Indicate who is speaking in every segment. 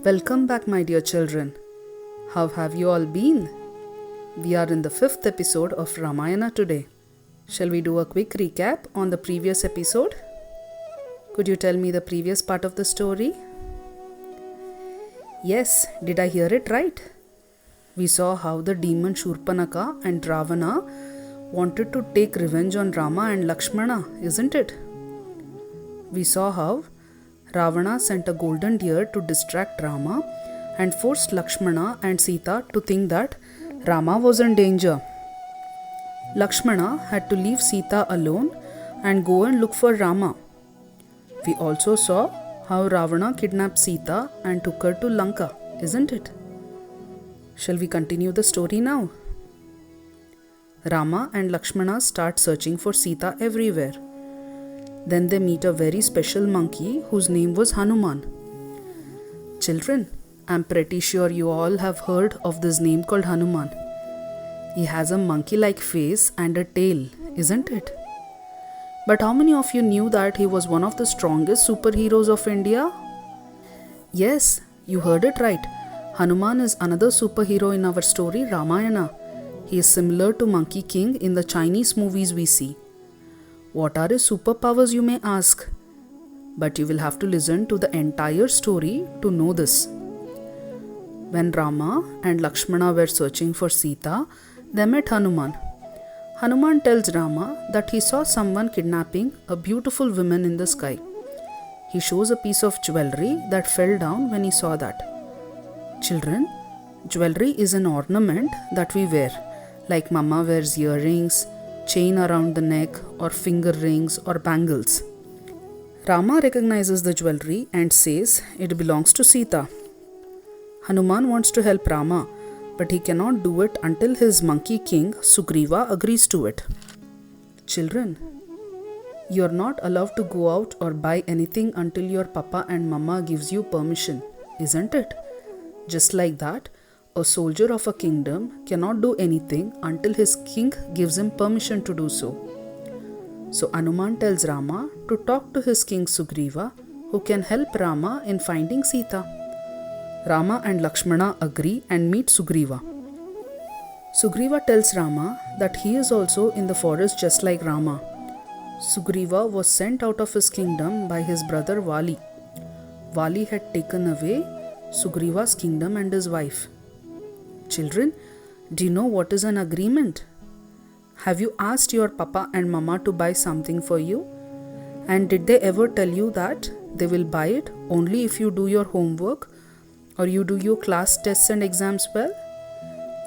Speaker 1: Welcome back, my dear children. How have you all been? We are in the 5th episode of Ramayana today. Shall we do a quick recap on the previous episode? Could you tell me the previous part of the story? Yes, did I hear it right? We saw how the demon Shurpanaka and Ravana wanted to take revenge on Rama and Lakshmana, isn't it? We saw how Ravana sent a golden deer to distract Rama and forced Lakshmana and Sita to think that Rama was in danger. Lakshmana had to leave Sita alone and go and look for Rama. We also saw how Ravana kidnapped Sita and took her to Lanka, isn't it? Shall we continue the story now? Rama and Lakshmana start searching for Sita everywhere. Then they meet a very special monkey whose name was Hanuman. Children, I'm pretty sure you all have heard of this name called Hanuman. He has a monkey-like face and a tail, isn't it? But how many of you knew that he was one of the strongest superheroes of India? Yes, you heard it right. Hanuman is another superhero in our story Ramayana. He is similar to Monkey King in the Chinese movies we see. What are his superpowers, you may ask? But you will have to listen to the entire story to know this. When Rama and Lakshmana were searching for Sita, they met Hanuman. Hanuman tells Rama that he saw someone kidnapping a beautiful woman in the sky. He shows a piece of jewelry that fell down when he saw that. Children, jewelry is an ornament that we wear, like Mama wears earrings, chain around the neck, or finger rings or bangles. Rama recognizes the jewelry and says it belongs to Sita. Hanuman wants to help Rama, but he cannot do it until his monkey king Sugriva agrees to it. Children, you are not allowed to go out or buy anything until your papa and mama gives you permission, isn't it? Just like that, a soldier of a kingdom cannot do anything until his king gives him permission to do so. So Hanuman tells Rama to talk to his king Sugriva, who can help Rama in finding Sita. Rama and Lakshmana agree and meet Sugriva. Sugriva tells Rama that he is also in the forest just like Rama. Sugriva was sent out of his kingdom by his brother Vali. Vali had taken away Sugriva's kingdom and his wife. Children, do you know what is an agreement? Have you asked your papa and mama to buy something for you? And did they ever tell you that they will buy it only if you do your homework or you do your class tests and exams well?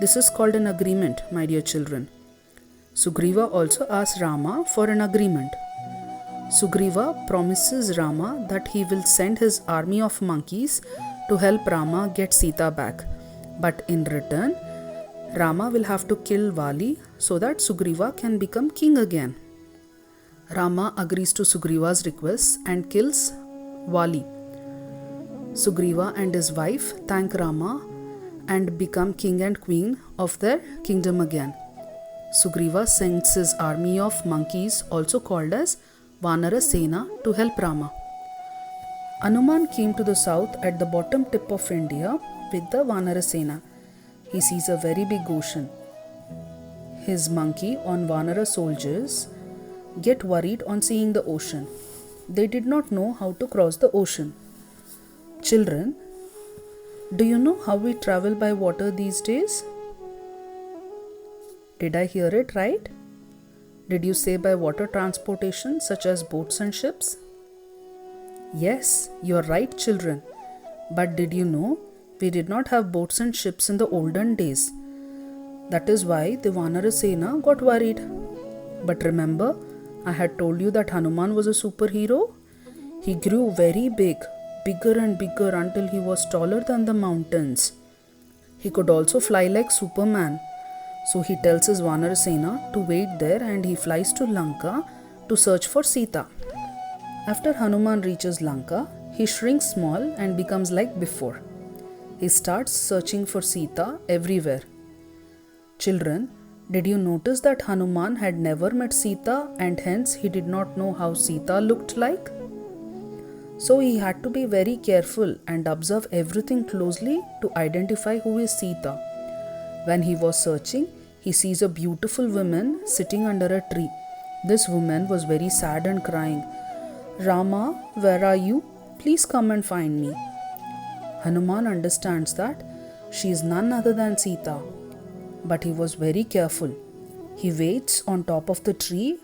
Speaker 1: This is called an agreement, my dear children. Sugriva also asks Rama for an agreement. Sugriva promises Rama that he will send his army of monkeys to help Rama get Sita back. But in return, Rama will have to kill Vali so that Sugriva can become king again. Rama agrees to Sugriva's request and kills Vali. Sugriva and his wife thank Rama and become king and queen of their kingdom again. Sugriva sends his army of monkeys, also called as Vanara Sena, to help Rama. Hanuman came to the south at the bottom tip of India with the Vanara Sena. He sees a very big ocean. His monkey on Vanara soldiers get worried on seeing the ocean. They did not know how to cross the ocean. Children, do you know how we travel by water these days? Did I hear it right? Did you say by water transportation such as boats and ships? Yes, you are right, children. But did you know we did not have boats and ships in the olden days? That is why the Vanara Sena got worried. But remember, I had told you that Hanuman was a superhero? He grew very big, bigger and bigger until he was taller than the mountains. He could also fly like Superman. So he tells his Vanara Sena to wait there and he flies to Lanka to search for Sita. After Hanuman reaches Lanka, he shrinks small and becomes like before. He starts searching for Sita everywhere. Children, did you notice that Hanuman had never met Sita and hence he did not know how Sita looked like? So he had to be very careful and observe everything closely to identify who is Sita. When he was searching, he sees a beautiful woman sitting under a tree. This woman was very sad and crying. Rama, where are you? Please come and find me. Hanuman understands that she is none other than Sita, but he was very careful. He waits on top of the tree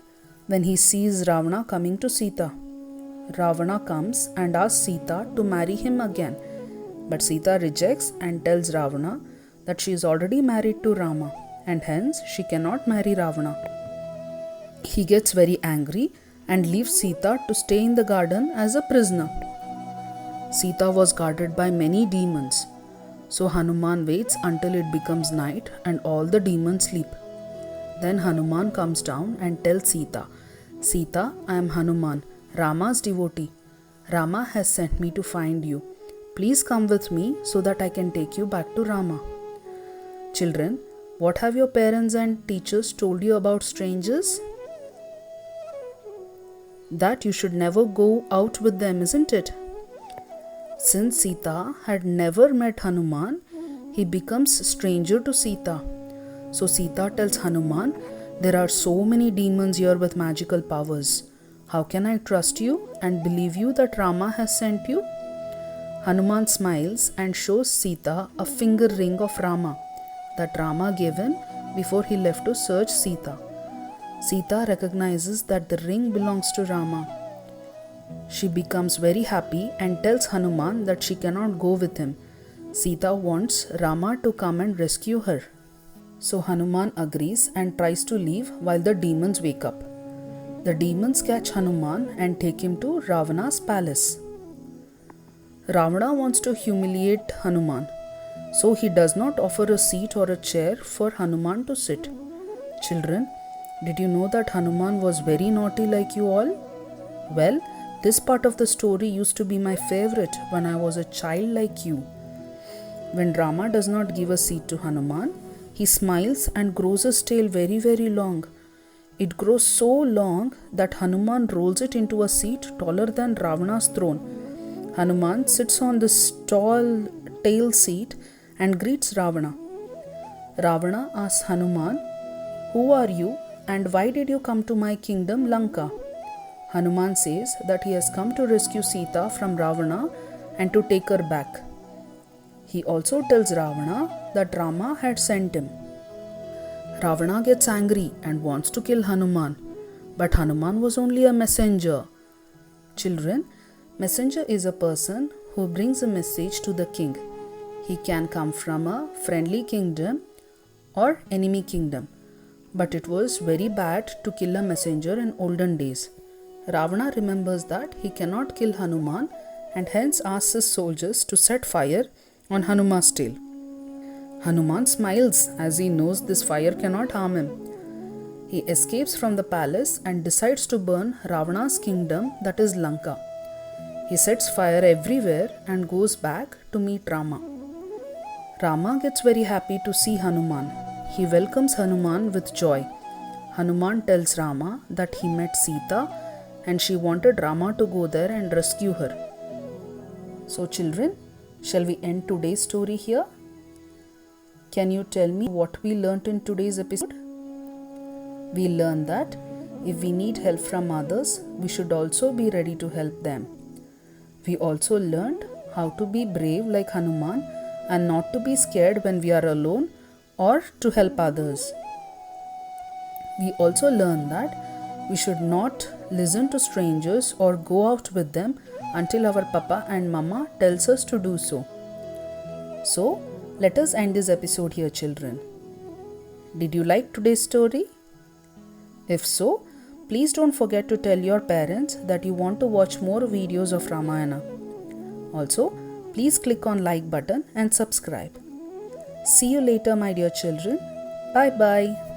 Speaker 1: when he sees Ravana coming to Sita. Ravana comes and asks Sita to marry him again, but Sita rejects and tells Ravana that she is already married to Rama and hence she cannot marry Ravana. He gets very angry and leaves Sita to stay in the garden as a prisoner. Sita was guarded by many demons, so Hanuman waits until it becomes night and all the demons sleep. Then Hanuman comes down and tells Sita, Sita, I am Hanuman, Rama's devotee. Rama has sent me to find you. Please come with me so that I can take you back to Rama. Children, what have your parents and teachers told you about strangers? That you should never go out with them, isn't it? Since Sita had never met Hanuman, he becomes stranger to Sita. So Sita tells Hanuman, there are so many demons here with magical powers. How can I trust you and believe you that Rama has sent you? Hanuman smiles and shows Sita a finger ring of Rama that Rama gave him before he left to search Sita. Sita recognizes that the ring belongs to Rama. She becomes very happy and tells Hanuman that she cannot go with him. Sita wants Rama to come and rescue her. So Hanuman agrees and tries to leave while the demons wake up. The demons catch Hanuman and take him to Ravana's palace. Ravana wants to humiliate Hanuman, so he does not offer a seat or a chair for Hanuman to sit. Children, did you know that Hanuman was very naughty like you all? Well, this part of the story used to be my favorite when I was a child like you. When Rama does not give a seat to Hanuman, he smiles and grows his tail very, very long. It grows so long that Hanuman rolls it into a seat taller than Ravana's throne. Hanuman sits on this tall tail seat and greets Ravana. Ravana asks Hanuman, "Who are you and why did you come to my kingdom Lanka?" Hanuman says that he has come to rescue Sita from Ravana and to take her back. He also tells Ravana that Rama had sent him. Ravana gets angry and wants to kill Hanuman, but Hanuman was only a messenger. Children, messenger is a person who brings a message to the king. He can come from a friendly kingdom or enemy kingdom, but it was very bad to kill a messenger in olden days. Ravana remembers that he cannot kill Hanuman and hence asks his soldiers to set fire on Hanuman's tail. Hanuman smiles as he knows this fire cannot harm him. He escapes from the palace and decides to burn Ravana's kingdom, that is Lanka. He sets fire everywhere and goes back to meet Rama. Rama gets very happy to see Hanuman. He welcomes Hanuman with joy. Hanuman tells Rama that he met Sita and she wanted Rama to go there and rescue her. So children, shall we end today's story here? Can you tell me what we learnt in today's episode? We learned that if we need help from others, we should also be ready to help them. We also learned how to be brave like Hanuman and not to be scared when we are alone or to help others. We also learned that we should not listen to strangers or go out with them until our papa and mama tells us to do so. So, let us end this episode here, children. Did you like today's story? If so, please don't forget to tell your parents that you want to watch more videos of Ramayana. Also, please click on like button and subscribe. See you later, my dear children. Bye bye.